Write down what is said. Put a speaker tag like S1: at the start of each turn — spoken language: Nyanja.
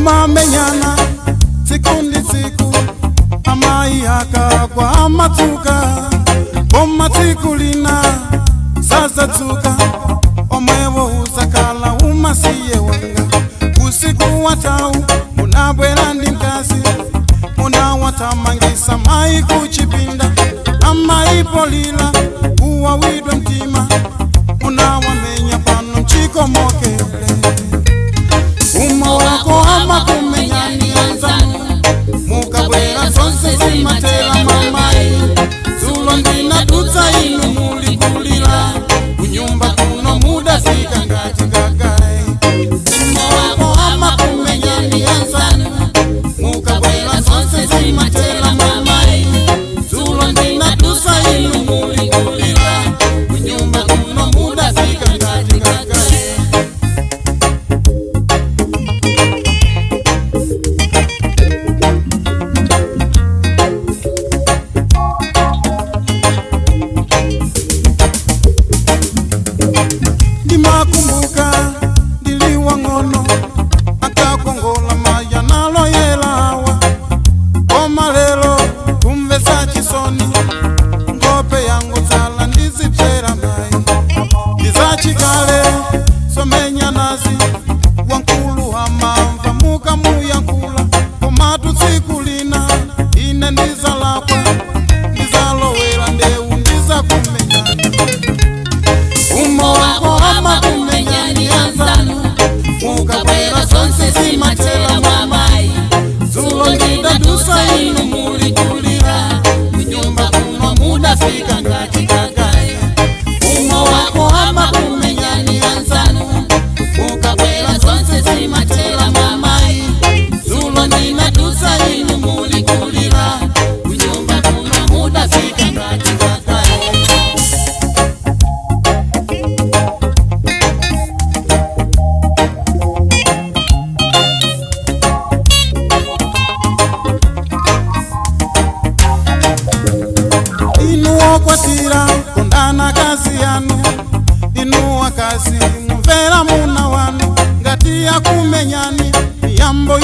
S1: Mumamenyana tsiku ndi tsiku, amai akagwa amatsuka, koma tsiku lina sadzadzuka, omwewo uzakhala umasiye wanga. Usiku watau munabwera ndi mkazi, munawathamangisa mai kuchipinda, amai polila uwawidwa mtima, munawamenya pano mchikomokele. Uma wako amakumenyani anzanu, mukabwera zonse zimatela mamai. Zulo ndinadutsa inu mulikulira, kunyumba kuno mudafika ngati gagai. Uma wako amakumenyani anzanu, mukabwera zonse zimatela mamai. Zulo ndinadutsa inu mulikulira, kunyumba kuno mudafika ngati gagai. Ndimakumbuka ndiliwa ngono, akakongola maya nalo yelawa, koma lelo kumvesa chisoni, ngope yangu zala ndizipsera mai. Ndizachikale somenya nazi, wankulu hamamva muka muyankula, koma tsiku lina ine ndizalakwa, ndizalowera ndeu ndizakumenyani. Uma wako amakumenyani anzanu, mukabwera zonse zimatela mamai. Zulo ndidadutsa inu mulikulira, kunyumba kuno mudafika ngati gagai. Uma wako amakumenyani anzanu, mukabwera zonse zimatela mamai. Zulo ndidadutsa inu mulikulira, kunyumba kuno mudafika ngati gagai. Inu okwatira kondana kazi yanu, inu akazi mumvera muna wanu, ngati yakumenyani miyambo